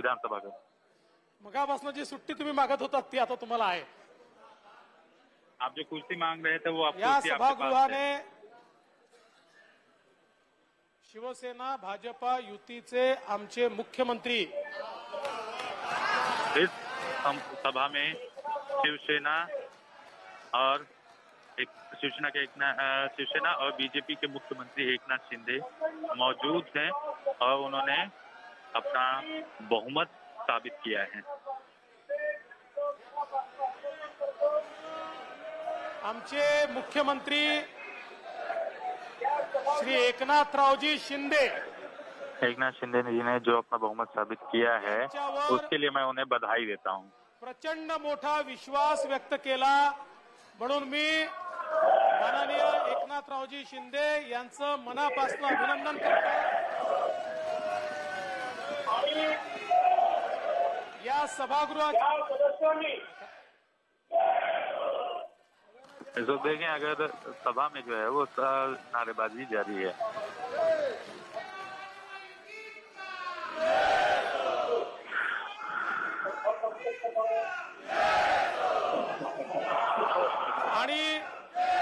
विधानसभा मगापासून जी सुट्टी तुम्ही मागत होता ती आता तुम्हाला आहे। आप जो कुर्सी मांग रहे थे वो आप या सभागृहाने शिवसेना भाजपा युतीचे आमचे मुख्यमंत्री इस सभा में शिवसेना और शिवसेना और बीजेपी के मुख्यमंत्री एकनाथ शिंदे मौजूद हैं और उन्होंने अपना बहुमत साबित किया है। आमचे मुख्यमंत्री श्री एकनाथरावजी शिंदे जी ने जो अपना बहुमत साबित किया है उसके लिए मैं उन्हें बधाई देता हूं। प्रचंड मोठा विश्वास व्यक्त केला म्हणून मी माननीय एकनाथरावजी शिंदे यांचं मनापासून अभिनंदन करतो। या सभागृहात तो देखें, अगर सभा में जो है वो नारेबाजी जारी है।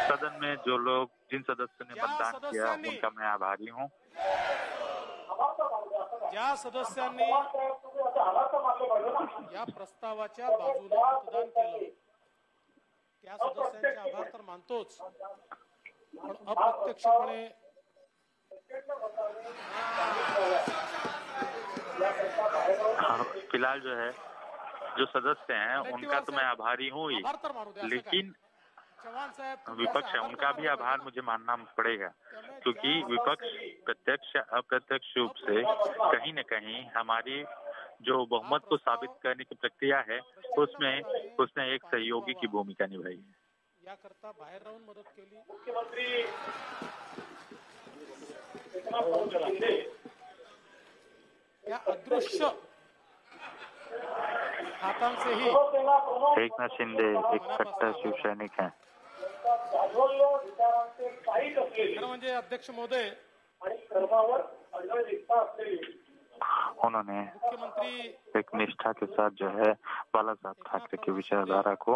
सदन में जो लोग, जिन सदस्यों ने मतदान किया उनका मैं आभारी हूं। ज्या सदस्यांनी या प्रस्तावाच्या बाजूने मतदान केलं त्या सदस्यांचे आभार तर मानतोच, पण अप्रत्यक्षपणे फिलहाल जो है जो सदस्य हैं उनका तो मैं आभारी हूँ ही, लेकिन विपक्ष है उनका भी आभार मुझे मानना पड़ेगा, क्योंकि विपक्ष प्रत्यक्ष अप्रत्यक्ष रूप से कहीं न कहीं हमारी जो बहुमत को साबित करने की प्रक्रिया है उसमें उसने एक सहयोगी की भूमिका निभाई है। याकरता बाहेर राहून मदत केली। मुख्यमंत्री या अदृश्य हातांचेही एकनाथ शिंदे एक कट्टर शिवसैनिक हैं। म्हणजे अध्यक्ष महोदय उन्होंने एक निष्ठा के साथ जो है बाला साहब ठाकरे की विचारधारा को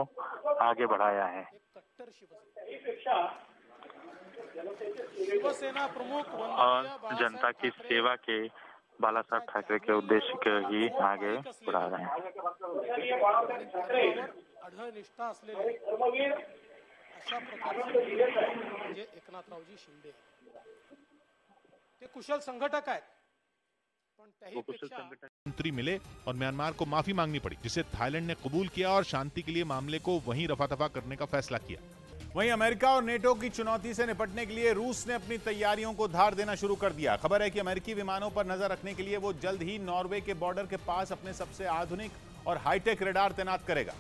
आगे बढ़ाया है। और जनता की सेवा के बाला साहब ठाकरे के उद्देश्य को ही आगे बढ़ा रहे हैं। निष्ठा असलेले अशा प्रकारचे एकनाथरावजी शिंदे ते कुशल संघटक आहेत, पण त्याहीपेक्षा मंत्री मिले और म्यांमार को माफी मांगनी पड़ी, जिसे थाईलैंड ने कबूल किया और शांति के लिए मामले को वहीं रफा-दफा करने का फैसला किया। वहीं अमेरिका और नेटो की चुनौती से निपटने के लिए रूस ने अपनी तैयारियों को धार देना शुरू कर दिया। खबर है कि अमेरिकी विमानों पर नजर रखने के लिए वो जल्द ही नॉर्वे के बॉर्डर के पास अपने सबसे आधुनिक और हाईटेक रडार तैनात करेगा।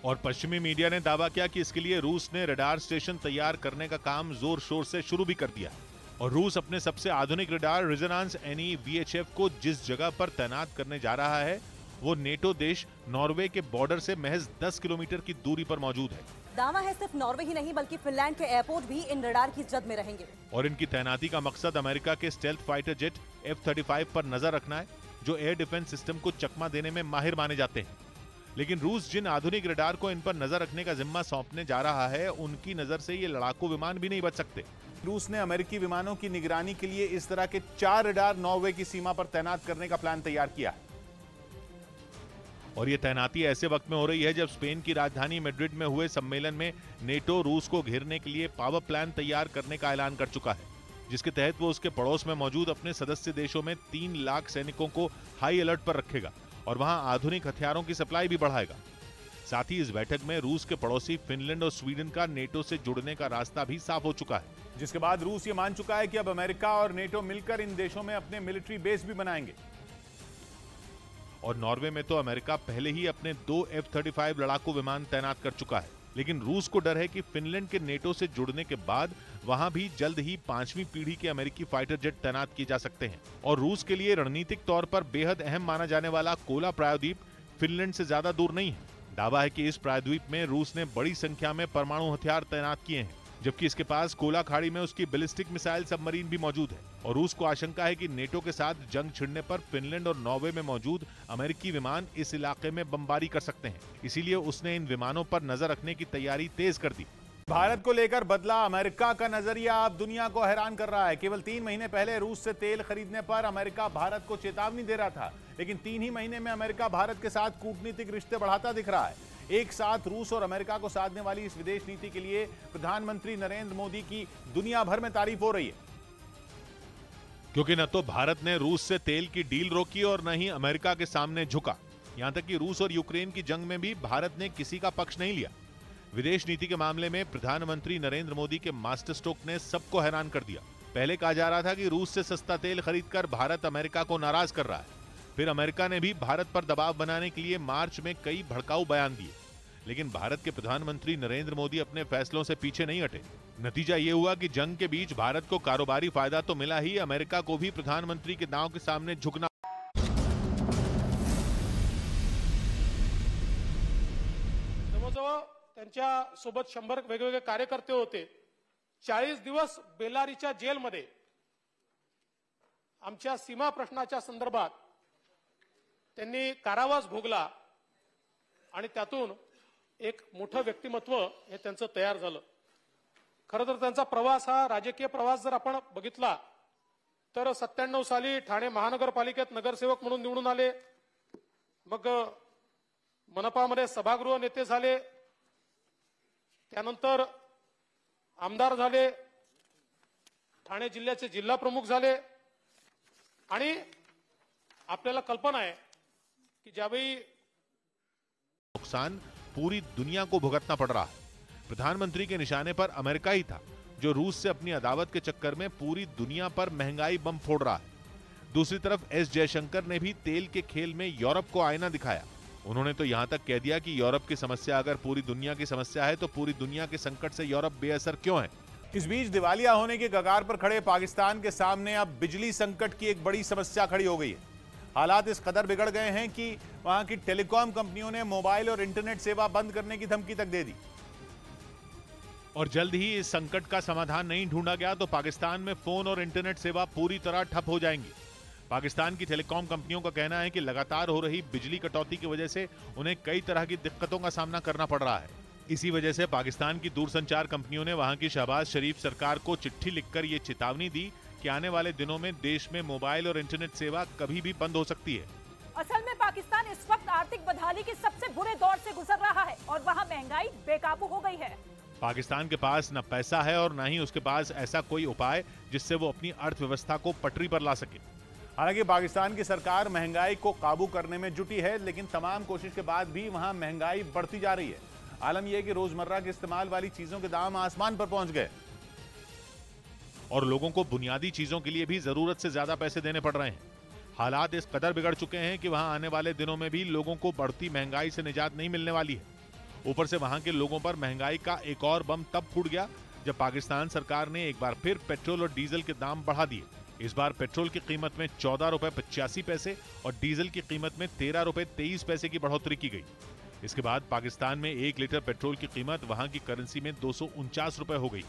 और पश्चिमी मीडिया ने दावा किया कि इसके लिए रूस ने रडार स्टेशन तैयार करने का काम जोर शोर से शुरू भी कर दिया। और रूस अपने सबसे आधुनिक रडार रेजोनेंस NE VHF को जिस जगह पर तैनात करने जा रहा है वो नेटो देश नॉर्वे के बॉर्डर से महज 10 किलोमीटर की दूरी पर मौजूद है। दावा है सिर्फ नॉर्वे ही नहीं बल्कि फिनलैंड के एयरपोर्ट भी इन रडार की जद में रहेंगे। और इनकी तैनाती का मकसद अमेरिका के स्टेल्थ फाइटर जेट F-35 पर नजर रखना है, जो एयर डिफेंस सिस्टम को चकमा देने में माहिर माने जाते हैं। लेकिन रूस जिन आधुनिक रडार को इन पर नजर रखने का जिम्मा सौंपने जा रहा है उनकी नजर से ये लड़ाकू विमान भी नहीं बच सकते। रूस ने अमेरिकी विमानों की निगरानी के लिए इस तरह के 4 रडार नॉर्वे की सीमा पर तैनात करने का प्लान तैयार किया है। और ये तैनाती ऐसे वक्त में हो रही है जब स्पेन की राजधानी मैड्रिड में हुए सम्मेलन में नेटो रूस को घेरने के लिए पावर प्लान तैयार करने का ऐलान कर चुका है, जिसके तहत वो उसके पड़ोस में मौजूद अपने सदस्य देशों में 3 लाख सैनिकों को हाई अलर्ट पर रखेगा और वहां आधुनिक हथियारों की सप्लाई भी बढ़ाएगा। साथ ही इस बैठक में रूस के पड़ोसी फिनलैंड और स्वीडन का नेटो से जुड़ने का रास्ता भी साफ हो चुका है, जिसके बाद रूस ये मान चुका है कि अब अमेरिका और नेटो मिलकर इन देशों में अपने मिलिट्री बेस भी बनाएंगे। और नॉर्वे में तो अमेरिका पहले ही अपने 2 F-35 लड़ाकू विमान तैनात कर चुका है, लेकिन रूस को डर है कि फिनलैंड के नेटो से जुड़ने के बाद वहां भी जल्द ही 5वीं पीढ़ी के अमेरिकी फाइटर जेट तैनात किए जा सकते हैं। और रूस के लिए रणनीतिक तौर पर बेहद अहम माना जाने वाला कोला प्रायद्वीप फिनलैंड से ज्यादा दूर नहीं है। दावा है कि इस प्रायद्वीप में रूस ने बड़ी संख्या में परमाणु हथियार तैनात किए हैं, जबकि इसके पास कोला खाड़ी में उसकी बैलिस्टिक मिसाइल सबमरीन भी मौजूद है और रूस को आशंका है कि नेटो के साथ जंग छिड़ने पर फिनलैंड और नॉर्वे में मौजूद अमेरिकी विमान इस इलाके में बमबारी कर सकते हैं। इसीलिए उसने इन विमानों पर नजर रखने की तैयारी तेज कर दी। भारत को लेकर बदला अमेरिका का नजरिया अब दुनिया को हैरान कर रहा है। केवल 3 महीने पहले रूस से तेल खरीदने पर अमेरिका भारत को चेतावनी दे रहा था, लेकिन 3 ही महीने में अमेरिका भारत के साथ कूटनीतिक रिश्ते बढ़ाता दिख रहा है। एक साथ रूस और अमेरिका को साधने वाली इस विदेश नीति के लिए प्रधानमंत्री नरेंद्र मोदी की दुनिया भर में तारीफ हो रही है, क्योंकि न तो भारत ने रूस से तेल की डील रोकी और न ही अमेरिका के सामने झुका। यहां तक कि रूस और यूक्रेन की जंग में भी भारत ने किसी का पक्ष नहीं लिया। विदेश नीति के मामले में प्रधानमंत्री नरेंद्र मोदी के मास्टर स्ट्रोक ने सबको हैरान कर दिया। पहले कहा जा रहा था कि रूस से सस्ता तेल खरीदकर भारत अमेरिका को नाराज कर रहा है। फिर अमेरिका ने भी भारत पर दबाव बनाने के लिए मार्च में कई भड़काऊ बयान दिए, लेकिन भारत के प्रधानमंत्री नरेंद्र मोदी अपने फैसलों से पीछे नहीं हटे। नतीजा ये हुआ कि जंग के बीच भारत को कारोबारी फायदा तो मिला ही, अमेरिका को भी प्रधानमंत्री के दांव के सामने झुकना। त्यांच्या सोबत 100 वेगवेगळे कार्यकर्ते होते। 40 दिवस बेलारीच्या जेलमध्ये आमच्या सीमा प्रश्नाच्या संदर्भात त्यांनी कारावास भोगला आणि त्यातून एक मोठं व्यक्तिमत्व हे त्यांचं तयार झालं। खरं तर त्यांचा प्रवास हा राजकीय प्रवास जर आपण बघितला तर 97 साली ठाणे महानगरपालिकेत नगरसेवक म्हणून निवडून आले, मग मनपामध्ये सभागृह नेते झाले, त्यानंतर आमदार झाले, ठाणे जिल्ह्याचे जिल्हा प्रमुख झाले आणि आपल्याला कल्पना आहे कि ज्यावेळी नुकसान पूरी दुनिया को भुगतना पड़ रहा है। प्रधानमंत्री के निशाने पर अमेरिका ही था जो रूस से अपनी अदावत के चक्कर में पूरी दुनिया पर महंगाई बम फोड़ रहा है। दूसरी तरफ एस जयशंकर ने भी तेल के खेल में यूरोप को आईना दिखाया। उन्होंने तो यहां तक कह दिया कि यूरोप की समस्या अगर पूरी दुनिया की समस्या है तो पूरी दुनिया के संकट से यूरोप बेअसर क्यों है। इस बीच दिवालिया होने के कगार पर खड़े पाकिस्तान के सामने अब बिजली संकट की एक बड़ी समस्या खड़ी हो गई है। हालात इस कदर बिगड़ गए हैं कि वहां की टेलीकॉम कंपनियों ने मोबाइल और इंटरनेट सेवा बंद करने की धमकी तक दे दी। और जल्द ही इस संकट का समाधान नहीं ढूंढा गया तो पाकिस्तान में फोन और इंटरनेट सेवा पूरी तरह ठप हो जाएंगी। पाकिस्तान की टेलीकॉम कंपनियों का कहना है कि लगातार हो रही बिजली कटौती की वजह से उन्हें कई तरह की दिक्कतों का सामना करना पड़ रहा है। इसी वजह से पाकिस्तान की दूरसंचार कंपनियों ने वहां की शहबाज शरीफ सरकार को चिट्ठी लिखकर ये चेतावनी दी कि आने वाले दिनों में देश में मोबाइल और इंटरनेट सेवा कभी भी बंद हो सकती है। असल में पाकिस्तान इस वक्त आर्थिक बदहाली के सबसे बुरे दौर से गुजर रहा है और वहाँ महंगाई बेकाबू हो गई है। पाकिस्तान के पास न पैसा है और न ही उसके पास ऐसा कोई उपाय जिससे वो अपनी अर्थव्यवस्था को पटरी पर ला सके। हालांकि पाकिस्तान की सरकार महंगाई को काबू करने में जुटी है, लेकिन तमाम कोशिश के बाद भी वहां महंगाई बढ़ती जा रही है। आलम यह कि रोजमर्रा के इस्तेमाल वाली चीजों के दाम आसमान पर पहुंच गए और लोगों को बुनियादी चीजों के लिए भी जरूरत से ज्यादा पैसे देने पड़ रहे हैं। हालात इस कदर बिगड़ चुके हैं कि वहां आने वाले दिनों में भी लोगों को बढ़ती महंगाई से निजात नहीं मिलने वाली है। ऊपर से वहां के लोगों पर महंगाई का एक और बम तब फूट गया जब पाकिस्तान सरकार ने एक बार फिर पेट्रोल और डीजल के दाम बढ़ा दिए। इस बार पेट्रोल की कीमत में 14 रुपए 85 पैसे और डीजल की कीमत में 13 रुपए 23 पैसे की बढ़ोतरी की गई। इसके बाद पाकिस्तान में 1 लीटर पेट्रोल की कीमत वहां की करेंसी में 249 रुपए हो गई,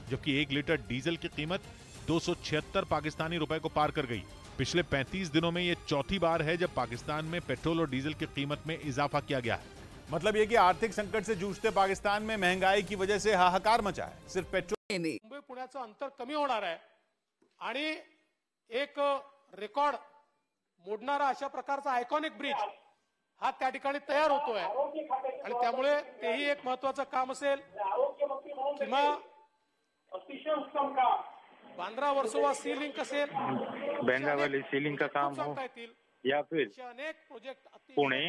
जबकि 1 लीटर डीजल की कीमत 276 पाकिस्तानी रुपए को पार कर गई। पिछले 35 दिनों में यह चौथी बार है जब पाकिस्तान में पेट्रोल और डीजल की कीमत में इजाफा किया गया है। मतलब यह कि आर्थिक संकट से जूझते पाकिस्तान में महंगाई की वजह से हाहाकार मचा है। सिर्फ पेट्रोल मुंबई पुण्याचं अंतर कमी होणार आहे आणि एक रेकॉर्ड मोडणारा अशा प्रकारचा आयकॉनिक ब्रिज हा त्या ठिकाणी तयार होतोय आणि त्यामुळे तेही एक महत्त्वाचं काम असेल। किंवा बांद्रा वर्सोवा सी लिंक असेल, बेंगावली सी लिंक का काम हो या फिर पुणे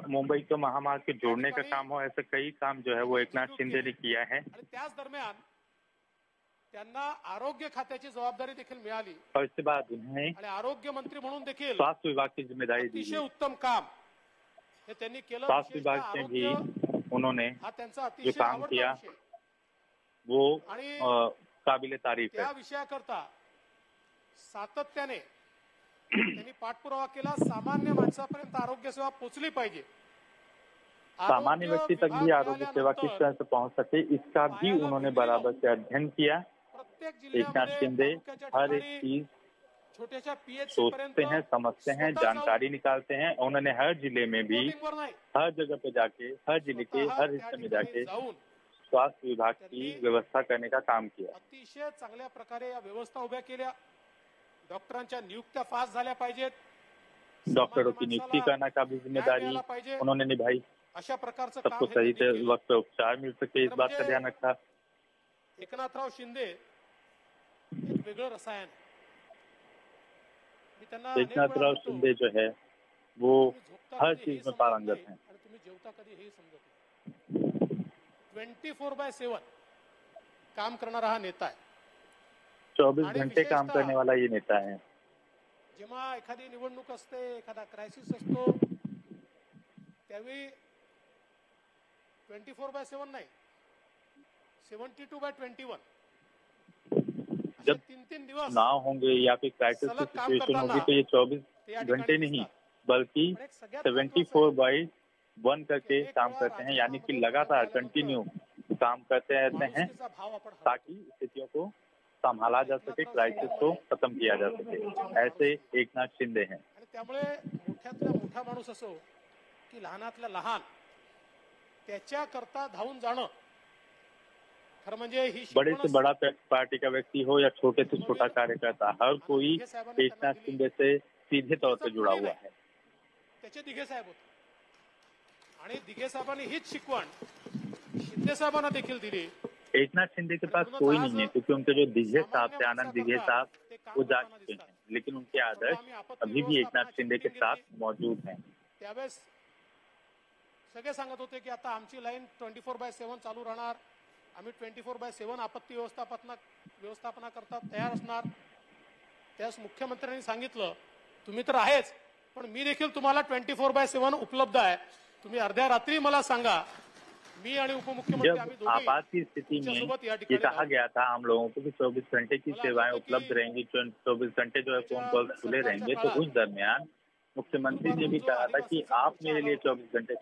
मुंबई को महामार्ग के जोड़ने का काम हो, ऐसे कई काम जो है वो एकनाथ शिंदे ने किया है। त्याच दरम्यान त्यांना आरोग्य खात्याची जबाबदारी देखील मिळाली और इसके बाद उन्हें आणि आरोग्य मंत्री म्हणून देखील स्वास्थ्य विभाग की जिम्मेदारी दी। अतिशय उत्तम काम हे त्यांनी केलं। स्वास्थ्य विभाग में भी उन्होंने जो काम किया वो काबिले तारीफ है। त्या विषयाकरता सातत्याने त्यांनी पाठपुरावा केला। सामान्य माणसापर्यंत आरोग्य सेवा पोहोचली पाहिजे सामान्य व्यक्ति तक भी आरोग्य सेवा किस तरह से पहुंच सके, इसका भी उन्होंने बराबर से अध्ययन किया। एकनाथ शिंदे हर एक चीज सोचते हैं, समझते हैं, जानकारी निकालते हैं। उन्होंने हर जिले में भी, हर जगह पे जाके, हर जिले के हर हिस्से में जाके स्वास्थ्य विभाग की व्यवस्था करने का काम किया। अतिशय चांगल्या प्रकारे या व्यवस्था उभ्या केल्या। डॉक्टरांच्या नियुक्त्या फास्ट झाल्या पाहिजेत, डॉक्टरों की नियुक्ति करना का भी जिम्मेदारी उन्होंने निभाई। अशा प्रकारचं सबको सही से वक्त पे उपचार मिल सके, इस बात का ध्यान रखा। एकनाथराव शिंदे एक वेगळं रसायन। एकनाथराव शिंदे जो है वो हर चीज में पारंगत हैं। 24/7 काम करणारा हा नेता आहे। 24 घंटे काम करने वाला ये नेता है। जेव्हा एखादी निवडणूक असते, एखादा क्रायसिस असतो, त्यावेळी 24/7 नाही, 72/21 जब चुनाव होंगे या फिर क्राइसिस की सिचुएशन होगी तो ये 24 घंटे नहीं बल्कि 74/1 करके काम करते हैं, यानी कि लगातार कंटिन्यू काम करते रहते हैं ताकि स्थितियों को संभाला जा सके, क्राइसिस को खत्म किया जा सके। ऐसे एकनाथ शिंदे हैं। त्यामुळे मोठ्यातला मोठा माणूस असो की लहानातला लहान, त्याच्याकरता धावून जाणं खरं म्हणजे ही बड़े से बड़ा पार्टी का व्यक्ती हो या छोटे से छोटा कार्यकर्ता, हर कोई एकनाथ शिंदे से सीधे तौर पर जुड़ा हुआ है। त्याचे दिघे साहेब होते आणि दिघे साहेबांनी हीच शिकवण शिंदे साहेबांना देखील दिली। एकनाथ शिंदे के पास कोई नहीं है क्योंकि उनके जो दिघे साहब थे, आनंद दिघे साहब, वो जा चुके हैं, लेकिन उनके आदर्श अभी भी एकनाथ शिंदे के साथ मौजूद हैं। त्यावेळेस सगळे सांगत होते की आता आमची लाईन 24/7 चालू राहणार, आम्ही 24/7 आपत्ती व्यवस्थापना करता तयार असणार। त्यास मुख्यमंत्र्यांनी सांगितलं तुम्ही तर आहेच, पण मी देखील तुम्हाला 24/7 उपलब्ध आहे, तुम्ही अर्ध्या रात्री मला सांगा। मी आणि उपमुख्यमंत्री आम्ही जब आपात की स्थिति में ये कहा गया था हम लोगों को कि 24 घंटे की सेवाएं उपलब्ध रहेंगी, 24 घंटे जो है फोन कॉल खुले रहेंगे, तो उस दरमियान मुख्यमंत्री ने भी कहा था कि आप मेरे लिए 24 घंटे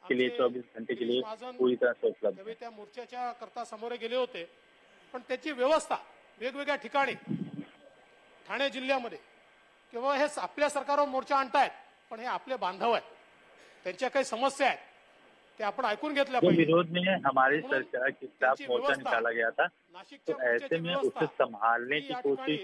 के लिए 24 घंटे के लिए पूरी तरह से उपलब्ध है। त्या मोर्चाच्या करता समोर गेले होते, पण त्याची व्यवस्था वेगवेगळ्या ठिकाणी ठाणे जिल्ह्यामध्ये किंवा हे आपल्या सरकारवर मोर्चा आणतायत, पण हे आपले बांधव आहेत, त्यांच्या काही समस्या आहेत, ते आपण ऐकून घेतल्या पाहिजे। विरोध में हमारी सरकार के खिलाफ मोर्चा निकाला गया था, तो ऐसे में उसे संभालने की कोशिश,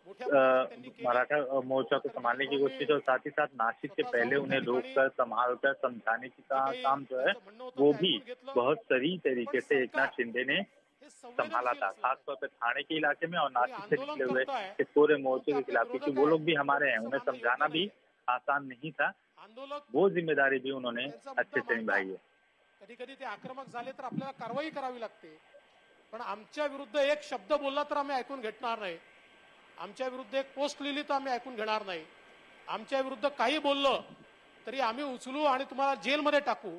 मराठा मोर्चा को संभालने की कोशिश और साथ ही साथ नासिक के पहले उन्हें रोककर संभालकर समझाने की काम जो है वो भी बहुत सही तरीके से एकनाथ शिंदे ने संभाला था, खासतौर पर थाने के इलाके में और नासिक से निकले हुए इस पूरे मोर्चे के खिलाफ, क्योंकि वो लोग भी हमारे हैं, उन्हें समझाना भी आसान नहीं था, वो जिम्मेदारी भी उन्होंने अच्छे से निभाई है। कधी कधी ते आक्रमक झाले तर आपल्याला कारवाई करावी लागते, पण आमच्या विरुद्ध एक शब्द बोलला तर आम्ही ऐकून घेणार नाही, आमच्या विरुद्ध एक पोस्ट लिहिली तर आम्ही ऐकून घेणार नाही, आमच्या विरुद्ध काही बोललं तरी आम्ही उचलू आणि तुम्हाला जेलमध्ये टाकू।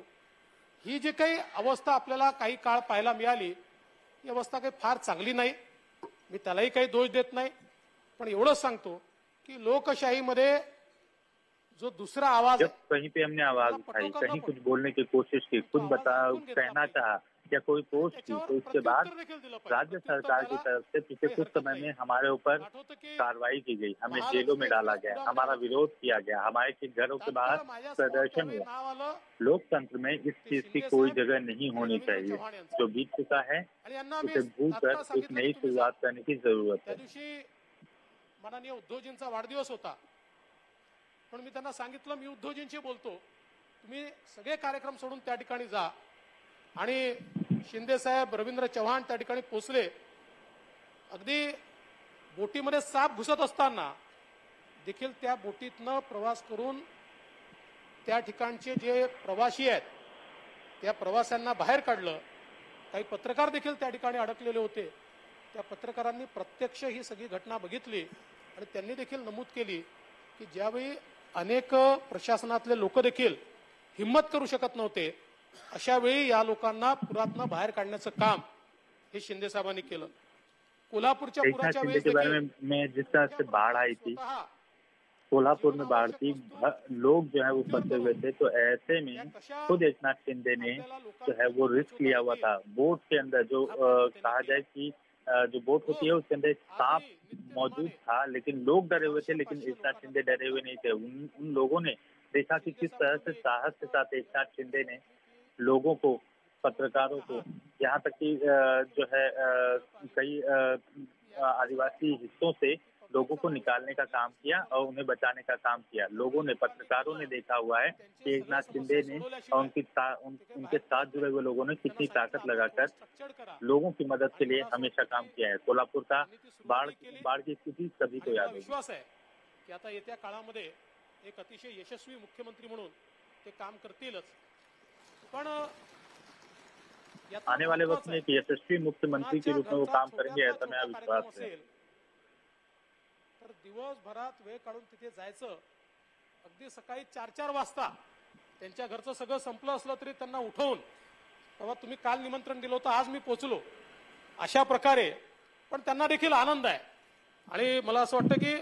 ही जी काही अवस्था आपल्याला काही काळ पाहायला मिळाली, ही अवस्था काही फार चांगली नाही, मी त्यालाही काही दोष देत नाही, पण एवढंच सांगतो की लोकशाहीमध्ये जो दूसरा आवाज जब कहीं पे हमने आवाज उठाई, कहीं कुछ बोलने की कोशिश की, कुछ कहना चाहा या कोई पोस्ट की, तो उसके बाद राज्य सरकार की तरफ से पिछले कुछ समय में हमारे ऊपर कार्रवाई की गई, हमें जेलों में डाला गया, हमारा विरोध किया गया, हमारे घरों के बाहर प्रदर्शन हुआ। लोकतंत्र में इस चीज की कोई जगह नहीं होनी चाहिए। जो बीत चुका है उसे भूलकर एक नई शुरुआत करने की जरूरत है। माननीय उद्धवजींचा वाढदिवस होता, पण मी त्यांना सांगितलं मी उद्धवजींशी बोलतो, तुम्ही सगळे कार्यक्रम सोडून त्या ठिकाणी जा। आणि शिंदे साहेब, रवींद्र चव्हाण त्या ठिकाणी पोहोचले। अगदी बोटीमध्ये साप घुसत असताना देखील त्या बोटीतनं प्रवास करून त्या ठिकाणचे जे प्रवासी आहेत त्या प्रवाशांना बाहेर काढलं। काही पत्रकार देखील त्या ठिकाणी अडकलेले होते, त्या पत्रकारांनी प्रत्यक्ष ही सगळी घटना बघितली आणि त्यांनी देखील नमूद केली की ज्यावेळी अनेक प्रशासनातले लोक देखील हिम्मत करू शकत नव्हते, अशा वेळी या लोकांना पुरातनं बाहेर काढण्याचं काम हे शिंदे साहेबांनी केलं। कोल्हापूरच्या पुराच्या वेळेस में जिस तरह से बाढ़ आई थी कोल्हापुर में बाढ़ थी, लोग जो है वो फंसे हुए थे, तो ऐसे में खुद एकनाथ शिंदे ने जो है वो रिस्क लिया हुआ था। बोट के अंदर जो कहा जाए कि जो बोट होती है उसके अंदर एक सांप मौजूद था, लेकिन लोग डरे हुए थे, लेकिन एकनाथ शिंदे डरे हुए नहीं थे। उन लोगों ने देखा कि किस तरह से साहस के साथ एकनाथ शिंदे ने लोगों को, पत्रकारों को, यहाँ तक कि जो है कई आदिवासी हिस्सों से लोगों को निकालने का काम किया और उन्हें बचाने का काम किया। लोगों ने, पत्रकारों ने देखा हुआ है कि एकनाथ शिंदे ने और उनके साथ जुड़े हुए लोगों ने कितनी ताकत लगाकर लोगों की मदद के लिए हमेशा काम किया है। कोल्हापुर का बाढ़ की स्थिति सभी को याद है। विश्वास है की आता येत्या काळामध्ये एक अतिशय यशस्वी मुख्यमंत्री म्हणून ते काम करतीलच, पण आने वाले वक्त में एक यशस्वी मुख्यमंत्री के रूप में वो काम करेंगे, ऐसा मेरा विश्वास है। तर दिवसभरात वेळ काढून तिथे जायचं, अगदी सकाळी 4-4 वाजता त्यांच्या घरचं सगळं संपलं असलं तरी त्यांना उठवून, बाबा तुम्ही काल निमंत्रण दिलं होतं, आज मी पोहोचलो, अशा प्रकारे पण त्यांना देखील आनंद आहे। आणि मला असं वाटतं की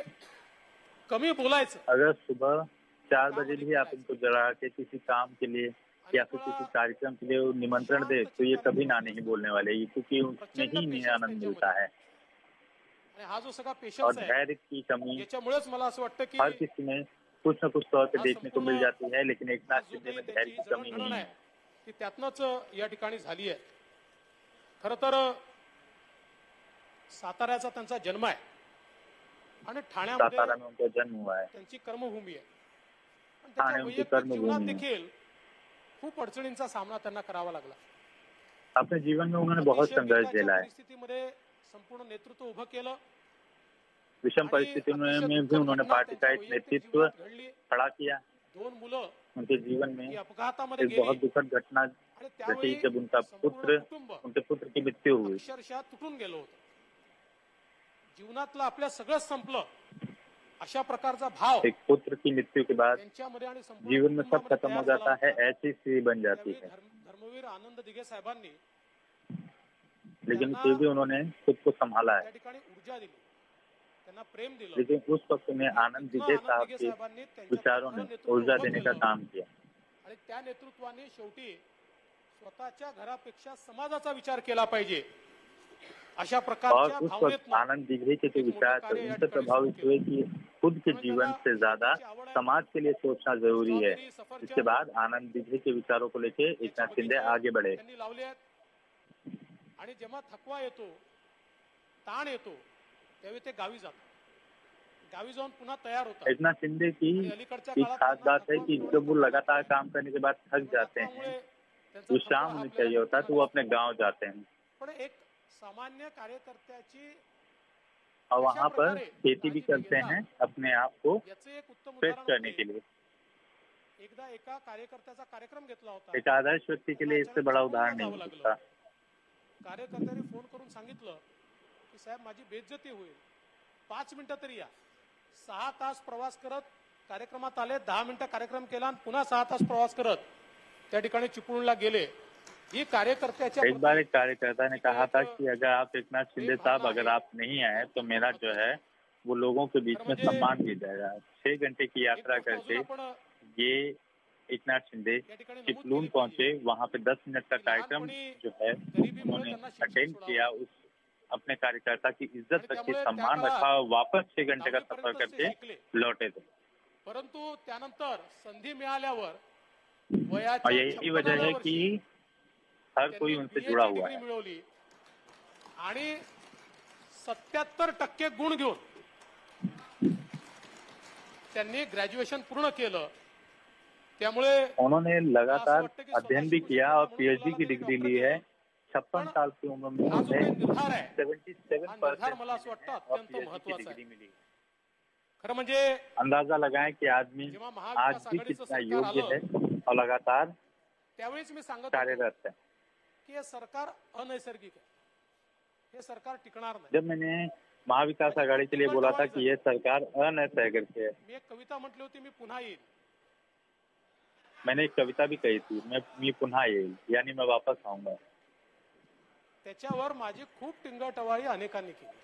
कमी बोलायचं। अगर सुबह 4 बजे भी आप इनको जगा के किसी काम के लिए या फिर किसी कार्यक्रम के लिए निमंत्रण दे, तो ये कभी ना नहीं बोलने वाले, क्योंकि उसमें ही इन्हें आनंद मिलता है। हा जो सगळा और पेशन्स आहे, धैर्य की कमी याच्यामुळेच मला असं वाटतं की हर किसी में कुछ न कुछ तौर पे देखने को मिल जाती है, लेकिन एकनाथ शिंदे में धैर्य की कमी नहीं है की त्यातनंच या ठिकाणी झाली आहे। खरं तर साताऱ्याचा त्यांचा जन्म आहे आणि ठाण्यामध्ये सातारा में उनका जन्म हुआ है, त्यांची कर्मभूमी आहे, पण ठाणे त्यांच्या उनकी वैयक्तिक कर्मभूमी जीवनात है। देखील खूप अडचणींचा सामना त्यांना करावा लागला। अपने जीवन में उन्होंने बहुत संघर्ष झेला है। परिस्थितीमध्ये संपूर्ण नेतृत्व उभं केलं, विषम परिस्थितियों में भी उन्होंने पार्टी का एक नेतृत्व खड़ा किया। 2 मुलं उनके जीवन में अपघातामध्ये एक बहुत दुखद घटना घटी जब उनके पुत्र की मृत्यु हुई। अक्षरशः तुटून गेलो होतं, जीवनातलं आपल्या सगळंच संपलं, अशा प्रकारचा भाव एक पुत्र की मृत्यू के बाद त्यांच्यामध्ये आणि संपूर्ण जीवन में सब कुटुंबामध्ये खत्म हो तयार जाता झाला है, होता। ऐसी स्थिति बन जाती है। धर्मवीर आनंद दिघे साहेबांनी लेकिन फिर भी उन्होंने खुद को संभाला है। त्या ठिकाणी ऊर्जा दिली, त्यांना प्रेम दिलं, लेकिन उस वक्त में आनंद दिघे साहब के विचारों ने ऊर्जा देने का काम किया आणि त्या नेतृत्वाने शेवटी स्वतःच्या घरापेक्षा समाजाचा विचार केला पाहिजे, अशा और प्रकारच्या उस वक्त भावनेतून आनंद दिघे के जो विचार थे उनसे प्रभावित हुए कि खुद के जीवन से ज्यादा समाज के लिए सोचना जरूरी है। इसके बाद आनंद दिघे के विचारों को लेके एकनाथ शिंदे आगे बढ़े। त्यांनी लावले आहेत आणि जेव्हा थकवा येतो, ताण येतो, त्यावेळी ते गावी जातात, गावी जाऊन पुन्हा तयार होतात। एकनाथ शिंदे की एक खास बात है कि जब वो लगातार काम करने के बाद थक जाते हैं, विश्राम उन्हें चाहिए होता है, तो वो अपने गांव जाते हैं पण एक सामान्य कार्यकर्त्याची और वहाँ पर खेती भी करते हैं अपने आप को याचं एक उत्तम फ्रेश उदाहरण करने होते। के लिए। एकदा एका कार्यकर्त्याचा कार्यक्रम घेतला होता, एक आदर्श व्यक्ति के लिए इससे बड़ा उदाहरण नहीं हो सकता। कार्यकर्त्याने फोन करून सांगितलं की साहेब माझी बेइज्जती होईल, 5 मिनिटं तरी या। 6 तास प्रवास करत कार्यक्रमात आले, 10 मिनिटं कार्यक्रम केला आणि पुन्हा 6 तास प्रवास करत त्या ठिकाणी चिपळूणला गेले। ही कार्यकर्त्याच्या एक बार एक कार्यकर्ता ने कहा था कि अगर आप एकनाथ शिंदे साहब अगर आप नहीं आए तो मेरा जो है वो लोगों के बीच में सम्मान दिया जाएगा। 6 घंटे की यात्रा करके ये एकनाथ शिंदे चिपलून पहुंचे, वहां पे 10 मिनट का कार्यक्रम जो है उन्होंने अटेंड किया, उस अपने कार्यकर्ता की इज्जत रखी, सम्मान रखा, वापस 6 घंटे का सफर करके लौटे थे। परंतु त्यानंतर संधी मिळाल्यावर और यही वजह है कि हर कोई उनसे जुड़ा हुआ है। मिळवली आणि 77% गुण घेऊन त्यांनी ग्रॅज्युएशन पूर्ण केलं। त्यामुळे उन्होंने लगातार अध्ययन भी किया और पीएचडी की डिग्री ली है। 56 साल की उम्र में उन्हें 77% मला असं वाटतं अत्यंत महत्त्वाचा डिग्री आहे। मिली। खरं म्हणजे अंदाजा लगाएं कि आदमी आज भी कितना योग्य है और लगातार त्यावेळीच मी सांगत कार्यरत है की हे सरकार अनैसर्गिक आहे, हे सरकार टिकणार नाही। जब मैंने महाविकास आघाड़ी के लिए बोला था कि ये सरकार अनैसर्गिक है, मी एक कविता म्हटली होती, मी पुन्हा येईल। मैंने एक कविता भी कही थी, मी पुन्हा येईल, यानी मैं वापस आऊंगा। त्याच्यावर माझी खूप टिंगटवाळी अनेकांनी केली।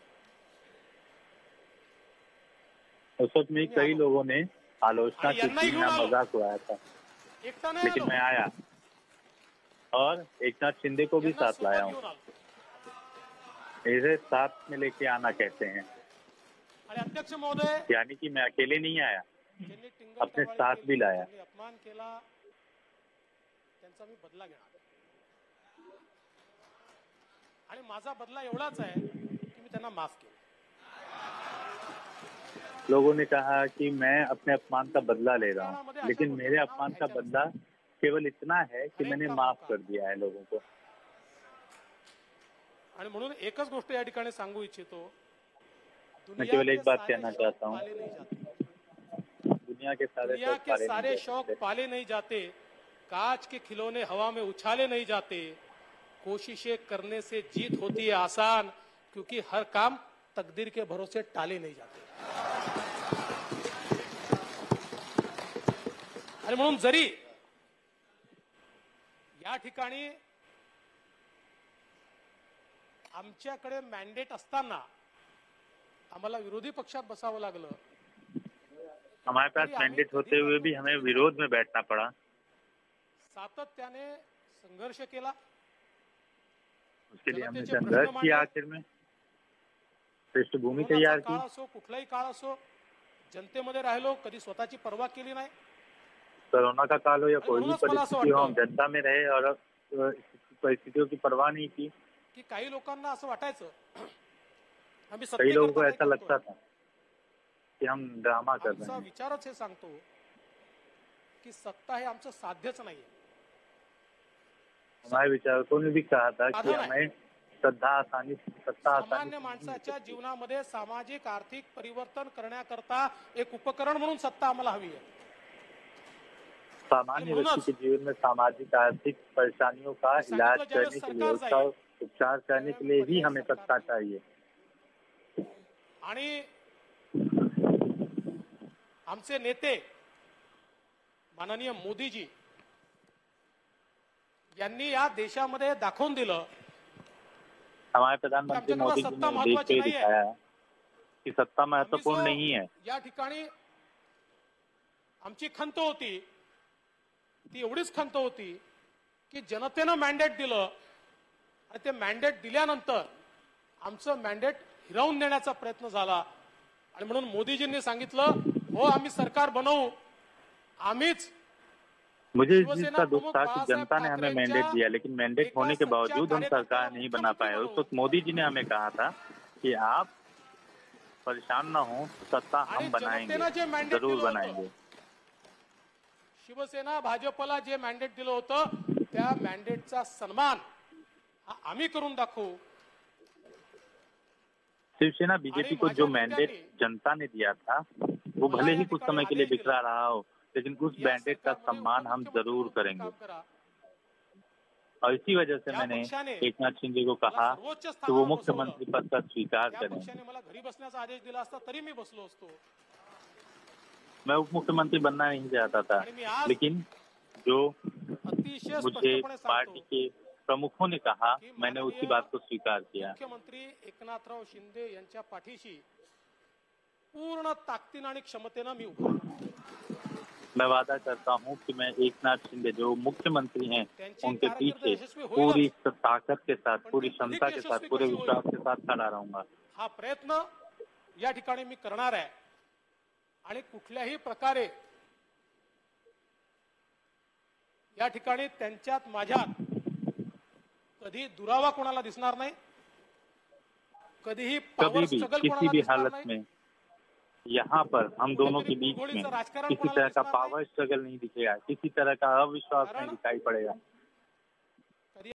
उस वक्त में कई लोगों ने आलोचना की थी, मेरा मजाक उड़ाया था, लेकिन मैं आया और एकनाथ शिंदे को भी साथ लाया हूँ। इसे साथ में लेके आना कहते हैं, अध्यक्ष महोदय, यानी कि मैं अकेले नहीं आया, अपने साथ भी लाया। अपमान केला त्यांचा मी बदला घेणार आणि माझा बदला एवढाच आहे की मी त्यांना माफ केलं। लोगों ने कहा कि मैं अपने अपमान का बदला ले रहा हूँ, लेकिन मेरे अपमान का बदला केवल इतना है कि मैंने माफ कर दिया है लोगों को। आणि म्हणून एकच गोष्ट या ठिकाणी सांगू इच्छितो, मैं केवल एक बात कहना चाहता हूँ, दुनिया के सारे शौक पाले नहीं जाते, कांच के खिलौने हवा में उछाले नहीं जाते, कोशिशें करने से जीत होती है आसान, क्योंकि हर काम तकदीर के भरोसे टाले नहीं जाते। आणि म्हणून जरी या ठिकाणी आमच्याकडे मॅन्डेट असताना आम्हाला विरोधी पक्षात बसावं लागलं, हमारे पास मैंडेट होते हुए भी हमें विरोध में बैठना पड़ा, सातत्याने संघर्ष केला, उसके लिए हमने संघर्ष किया, आखिर में पृष्ठभूमि तैयार की। कुठलाही काळ असो, जनतेमध्ये राहिलो, कधी स्वतःची पर्वा केली नाही। कोरोना का काल हो या कोई भी परिस्थिति हो, हम जनता में रहे और परिस्थितियों की परवाह नहीं की। कि काही लोकांना असं वाटायचं, कई लोगों को ऐसा लगता था कि हम ड्रामा कर रहे हैं। विचारच हे सांगतो की सत्ता हे आमचं साध्यच नाहीये। हमारे विचारकों ने भी कहा था कि हमें सत्ता सामान्य माणसाच्या जीवनामध्ये सामाजिक आर्थिक परिवर्तन करण्याकरता एक उपकरण म्हणून सत्ता आम्हाला हवी आहे। सामान्य व्यक्ति के जीवन में सामाजिक आर्थिक परेशानियों का इलाज करने के लिए, उसका उपचार करने के लिए ही हमें सत्ता चाहिए। आणि आमचे नेते माननीय मोदीजी यांनी या देशामध्ये दाखवून दिलं, हमारे प्रधानमंत्री मोदी जी ने देश को दिखाया कि सत्ता महत्वपूर्ण नहीं है। या ठिकाणी आमची खंत होती, ती एवढीच खंत होती की जनतेनं मॅन्डेट दिलं आणि ते मॅन्डेट दिल्यानंतर आमचं मॅन्डेट हिरावून देण्याचा प्रयत्न झाला, आणि म्हणून मोदीजींनी सांगितलं, हो आम्ही सरकार बनवू, आम्हीच। मुझे इस चीज का दुख था कि जनता ने हमें मैंडेट दिया, लेकिन मैंडेट होने के बावजूद हम सरकार नहीं बना पाए। उस वक्त मोदी जी ने हमें कहा था कि आप परेशान न हो, सत्ता हम बनाएंगे, जरूर बनाएंगे। शिवसेना भाजपला जे मॅन्डेट दिलं होतं त्या मॅन्डेटचा सन्मान आम्ही करून दाखवू। शिवसेना बीजेपी को जो मैंडेट जनता ने दिया था वो भले ही कुछ समय के लिए बिखरा रहा हो, लेकिन उस मैंडेट का सम्मान हम जरूर करेंगे। और इसी वजह से मैंने एकनाथ शिंदे को कहा कि वो मुख्यमंत्री पद का स्वीकार करें। मला घरी बसण्याचा आदेश दिला असता तरी मी बसलो असतो। मैं उप मुख्यमंत्री बनना नहीं चाहता था, लेकिन जो मुझे पार्टी के प्रमुखों ने कहा, मैंने उसी बात को स्वीकार किया। मुख्यमंत्री एकनाथराव शिंदे यांच्या पाठीशी पूर्ण ताकदीने आणि क्षमतेने मी उभा आहे। मैं वादा करता हूं कि मैं एकनाथ शिंदे जो मुख्यमंत्री हैं उनके पीछे पूरी ताकत के साथ, पूरी क्षमता के साथ, पूरे विश्वास के साथ खड़ा रहूंगा। हा प्रयत्न या ठिकाणी मी करणार आहे आणि कुठल्याही प्रकारे या ठिकाणी त्यांच्यात माझ्यात कधी दुरावा कोणाला दिसणार नाही, कधीही कभी भी किसी भी हालत में यहाँ पर हम दोनों के बीच में किसी तरह का पावर स्ट्रगल नहीं दिखेगा, किसी तरह का अविश्वास नहीं दिखाई पड़ेगा।